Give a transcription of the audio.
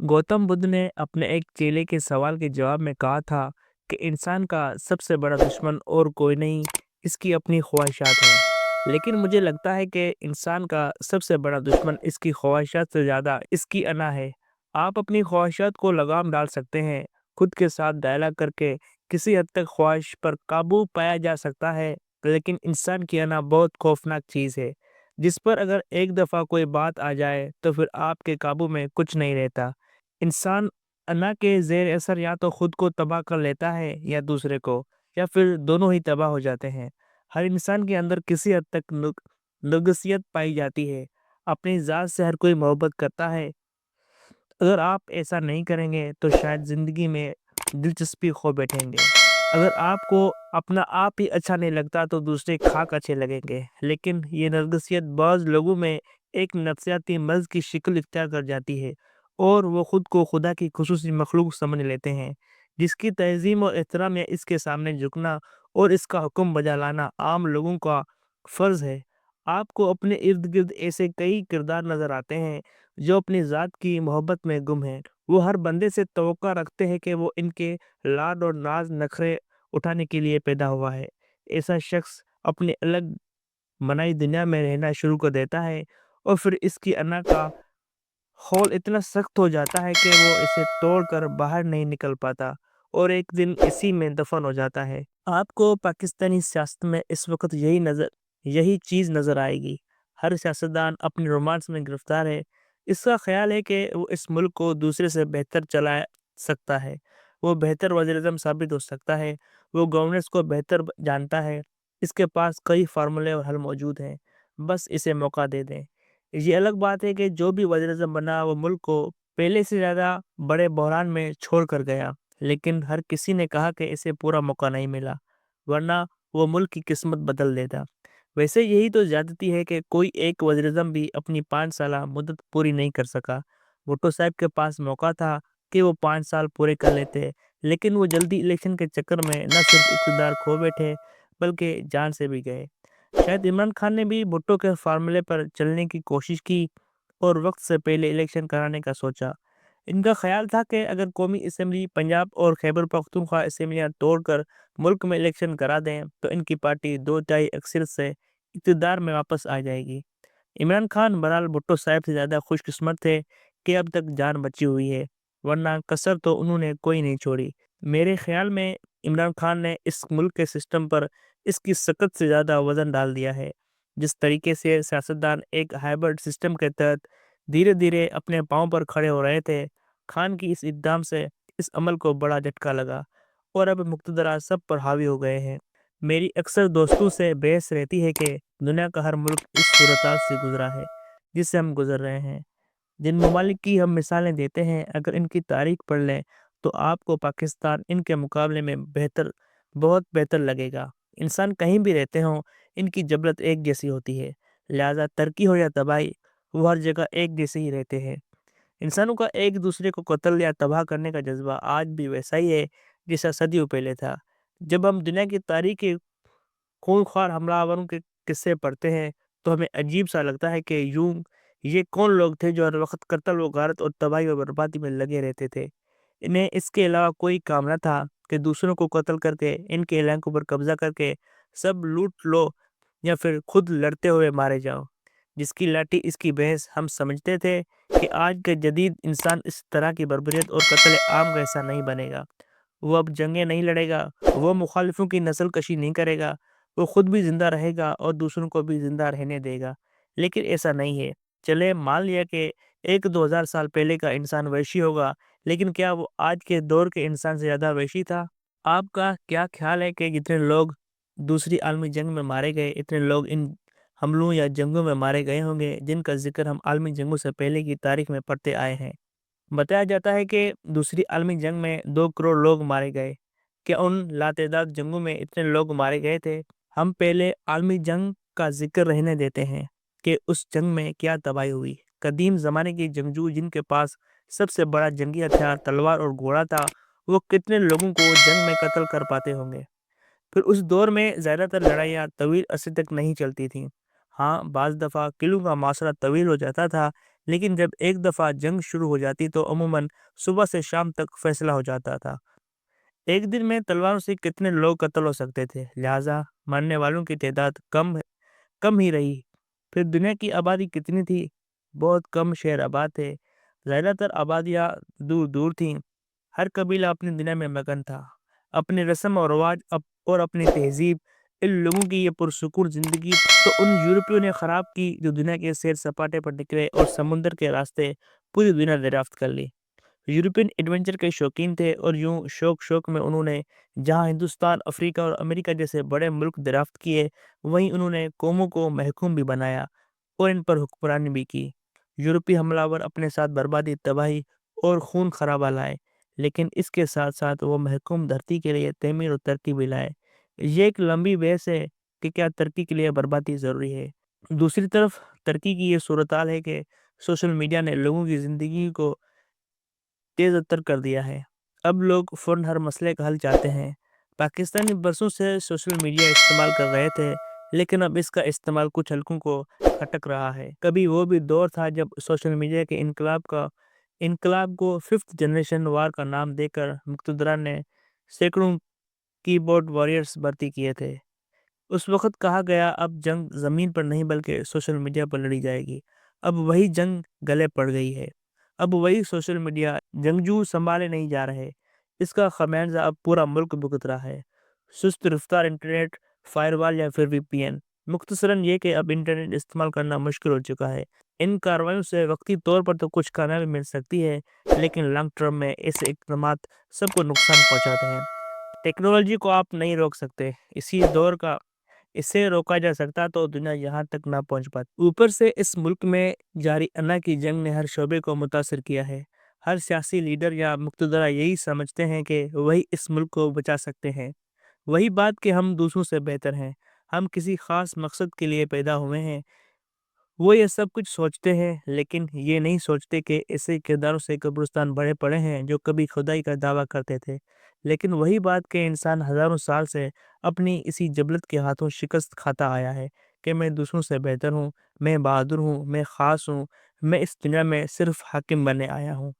गौतम बुद्ध ने अपने एक चेले के सवाल के जवाब में कहा था कि इंसान का सबसे बड़ा दुश्मन और कोई नहीं, इसकी अपनी ख्वाहिशात है। लेकिन मुझे लगता है कि इंसान का सबसे बड़ा दुश्मन इसकी ख्वाहिशात से ज़्यादा इसकी अना है। आप अपनी ख्वाहिशात को लगाम डाल सकते हैं, खुद के साथ डायलॉग करके किसी हद तक ख्वाहिश पर काबू पाया जा सकता है, लेकिन इंसान की अना बहुत खौफनाक चीज़ है, जिस पर अगर एक दफ़ा कोई बात आ जाए तो फिर आपके काबू में कुछ नहीं रहता। इंसान अना के ज़ेर असर या तो खुद को तबाह कर लेता है या दूसरे को, या फिर दोनों ही तबाह हो जाते हैं। हर इंसान के अंदर किसी हद तक नुग्सियत पाई जाती है। अपनी ज़ात से हर कोई मोहब्बत करता है। अगर आप ऐसा नहीं करेंगे तो शायद ज़िंदगी में दिलचस्पी खो बैठेंगे। अगर आपको अपना आप ही अच्छा नहीं लगता तो दूसरे खाक अच्छे लगेंगे। लेकिन ये नरगिसियत बाज़ लोगों में एक नफ्सियाती मर्ज़ की शक्ल इख्तियार कर जाती है और वो खुद को खुदा की खुसूसी मखलूक समझ लेते हैं, जिसकी तज़ीम और एहतराम या इसके सामने झुकना और इसका हुक्म बजा लाना आम लोगों का फ़र्ज़ है। आपको अपने इर्द-गिर्द ऐसे कई किरदार नज़र आते हैं जो अपनी ज़ात की मोहब्बत में गुम हैं। वो हर बंदे से तवक्का रखते हैं कि वो इनके लाड और नाज़ नखरे उठाने के लिए पैदा हुआ है। ऐसा शख्स अपनी अलग बनाई दुनिया में रहना शुरू कर देता है और फिर इसकी अना का खौल इतना सख्त हो जाता है कि वो इसे तोड़कर बाहर नहीं निकल पाता और एक दिन इसी में दफन हो जाता है। आपको पाकिस्तानी सियासत में इस वक्त यही चीज़ नज़र आएगी। हर सियासतदान अपनी रोमांस में गिरफ्तार है। इसका ख्याल है कि वो इस मुल्क को दूसरे से बेहतर चला सकता है। वो बेहतर वज़ीर-ए-आज़म साबित हो सकता है। वो गवर्नेंस को बेहतर जानता है। इसके पास कई फार्मूले और हल मौजूद हैं। बस इसे मौका दे दें। ये अलग बात है कि जो भी वज़ीर-ए-आज़म बना वो मुल्क को पहले से ज़्यादा बड़े बहरान में छोड़ कर गया। लेकिन हर किसी ने कहा कि इसे पूरा मौका नहीं मिला, वरना वो मुल्क की किस्मत बदल देता। वैसे यही तो ज़्यादती है कि कोई एक वज़ीर-ए-आज़म भी अपनी 5 साला मुद्दत पूरी नहीं कर सका। भुट्टो साहब के पास मौका था कि वो 5 साल पूरे कर लेते, लेकिन वो जल्दी इलेक्शन के चक्कर में न सिर्फ इक़्तिदार खो बैठे, बल्कि जान से भी गए। शायद इमरान खान ने भी भुट्टो के फार्मूले पर चलने की कोशिश की और वक्त से पहले इलेक्शन कराने का सोचा। इनका ख्याल था कि अगर कौमी असम्बली पंजाब और खैबर पख्तूनख्वा असम्बलियाँ तोड़कर मुल्क में इलेक्शन करा दें तो इनकी पार्टी 2 तिहाई अक्सरियत से इक़्तिदार में वापस आ जाएगी। इमरान खान बहरहाल भुट्टो साहब से ज़्यादा खुशकिस्मत थे कि अब तक जान बची हुई है, वरना कसर तो उन्होंने कोई नहीं छोड़ी। मेरे ख्याल में इमरान खान ने इस मुल्क के सिस्टम पर इसकी सख्त से ज़्यादा वज़न डाल दिया है। जिस तरीके से सियासतदान एक हाइब्रिड सिस्टम के तहत धीरे-धीरे अपने पाँव पर खड़े हो रहे थे, खान की इस इक़दाम से इस अमल को बड़ा झटका लगा और अब मुक़तदरा सब पर हावी हो गए हैं। मेरी अक्सर दोस्तों से बहस रहती है कि दुनिया का हर मुल्क इस सूरत-हाल से गुज़रा है, जिससे हम गुज़र रहे हैं। जिन ममालिक की हम मिसालें देते हैं, अगर इनकी तारीख पढ़ लें, तो आपको पाकिस्तान इनके मुकाबले में बहुत बेहतर लगेगा। इंसान कहीं भी रहते हों, इनकी जबलत एक जैसी होती है, लिहाज़ा तरक्की हो या तबाही, वो हर जगह एक जैसे ही रहते हैं। इंसानों का एक दूसरे को कत्ल या तबाह करने का जज़्बा आज भी वैसा ही है, जैसा सदियों पहले था। जब हम दुनिया की तारीख़ के खूंखार हमलावरों के किस्से पढ़ते हैं, तो हमें अजीब-सा लगता है कि ये कौन लोग थे जो हर वक़्त कत्ल व गारत और तबाही व बर्बादी में लगे रहते थे। इन्हें इसके अलावा कोई काम न था कि दूसरों को कत्ल करके, इनके इलाकों पर कब्ज़ा करके सब लूट लो या फिर खुद लड़ते हुए मारे जाओ। जिसकी लाठी इसकी भैंस, हम समझते थे कि आज के जदीद इंसान इस तरह की बर्बरियत और कत्ल आम का हिस्सा नहीं बनेगा। वो अब जंगें नहीं लड़ेगा, वो मुखालिफों की नस्ल कशी नहीं करेगा, वो खुद भी ज़िंदा रहेगा और दूसरों को भी ज़िंदा रहने देगा। लेकिन ऐसा नहीं है। चले मान लिया कि 1-2000 साल पहले का इंसान वहशी होगा, लेकिन क्या वो आज के दौर के इंसान से ज़्यादा वहशी था? आपका क्या ख़्याल है कि जितने लोग दूसरी आलमी जंग में मारे गए, इतने लोग इन हमलों या जंगों में मारे गए होंगे, जिनका ज़िक्र हम आलमी जंगों से पहले की तारीख़ में पढ़ते आए हैं? बताया जाता है कि दूसरी आलमी जंग में 2 करोड़ लोग मारे गए। क्या उन लातेदार जंगों में इतने लोग मारे गए थे? हम पहले आलमी जंग का ज़िक्र रहने देते हैं कि उस जंग में क्या तबाही हुई। कदीम ज़माने के जंगजू जिनके पास सबसे बड़ा जंगी हथियार तलवार और घोड़ा था, वो कितने लोगों को जंग में कत्ल कर पाते होंगे। फिर उस दौर में ज़्यादातर लड़ाइयाँ तवील अरसे तक नहीं चलती थीं। हाँ, बाज़ दफ़ा किलों का मुआसरा तवील हो जाता था, لیکن جب ایک دفعہ جنگ شروع ہو جاتی تو عموماً صبح سے شام تک فیصلہ ہو جاتا تھا۔ ایک دن میں تلواروں سے کتنے لوگ قتل ہو سکتے تھے، لہٰذا مرنے والوں کی تعداد کم ہی رہی۔ پھر دنیا کی آبادی کتنی تھی؟ بہت کم شہر آباد تھے، زیادہ تر آبادیاں دور دور تھیں۔ ہر قبیلہ اپنی دنیا میں مگن تھا، اپنے رسم و رواج اور اپنی تہذیب۔ ان لوگوں کی یہ پرسکون زندگی تو ان یورپیوں نے خراب کی جو دنیا کے سیر سپاٹے پر نکلے اور سمندر کے راستے پوری دنیا دریافت کر لی۔ یورپین ایڈونچر کے شوقین تھے اور یوں شوق میں انہوں نے جہاں ہندوستان، افریقہ اور امریکہ جیسے بڑے ملک دریافت کیے، وہیں انہوں نے قوموں کو محکوم بھی بنایا اور ان پر حکمرانی بھی کی۔ یورپی حملہ آور اپنے ساتھ بربادی، تباہی اور خون خرابہ لائے، لیکن اس کے ساتھ ساتھ وہ محکوم دھرتی کے لیے تعمیر اور ترقی بھی لائے۔ یہ ایک لمبی بحث ہے کہ کیا ترقی کے لیے بربادی ضروری ہے۔ دوسری طرف ترقی کی یہ صورتحال ہے کہ سوشل میڈیا نے لوگوں کی زندگی کو تیز تر کر دیا ہے۔ اب لوگ فوراً ہر مسئلے کا حل چاہتے ہیں۔ پاکستانی برسوں سے سوشل میڈیا استعمال کر رہے تھے، لیکن اب اس کا استعمال کچھ حلقوں کو کھٹک رہا ہے۔ کبھی وہ بھی دور تھا جب سوشل میڈیا کے انقلاب کو ففتھ جنریشن وار کا نام دے کر مقتدران نے سینکڑوں کی بورڈ واریئرز بھرتی کیے تھے۔ اس وقت کہا گیا اب جنگ زمین پر نہیں بلکہ سوشل میڈیا پر لڑی جائے گی۔ اب وہی جنگ گلے پڑ گئی ہے۔ اب وہی سوشل میڈیا جنگجو سنبھالے نہیں جا رہے، اس کا خمیازہ اب پورا ملک بھگت رہا ہے۔ سست رفتار انٹرنیٹ، فائر وال یا پھر وی پی این۔ مختصراً یہ کہ اب انٹرنیٹ استعمال کرنا مشکل ہو چکا ہے۔ ان کارروائیوں سے وقتی طور پر تو کچھ کامیابی مل سکتی ہے، لیکن لانگ ٹرم میں ایسے اقدامات سب کو نقصان پہنچاتے ہیں۔ ٹیکنالوجی کو آپ نہیں روک سکتے، اسے روکا جا سکتا تو دنیا یہاں تک نہ پہنچ پاتی۔ اوپر سے اس ملک میں جاری انا کی جنگ نے ہر شعبے کو متاثر کیا ہے۔ ہر سیاسی لیڈر یا مقتدرہ یہی سمجھتے ہیں کہ وہی اس ملک کو بچا سکتے ہیں۔ وہی بات کہ ہم دوسروں سے بہتر ہیں، ہم کسی خاص مقصد کے لیے پیدا ہوئے ہیں۔ وہ یہ سب کچھ سوچتے ہیں، لیکن یہ نہیں سوچتے کہ ایسے کرداروں سے قبرستان بھرے پڑے ہیں جو کبھی خدائی کا دعویٰ کرتے تھے۔ لیکن وہی بات کہ انسان ہزاروں سال سے اپنی اسی جبلت کے ہاتھوں شکست کھاتا آیا ہے کہ میں دوسروں سے بہتر ہوں، میں بہادر ہوں، میں خاص ہوں، میں اس دنیا میں صرف حاکم بننے آیا ہوں۔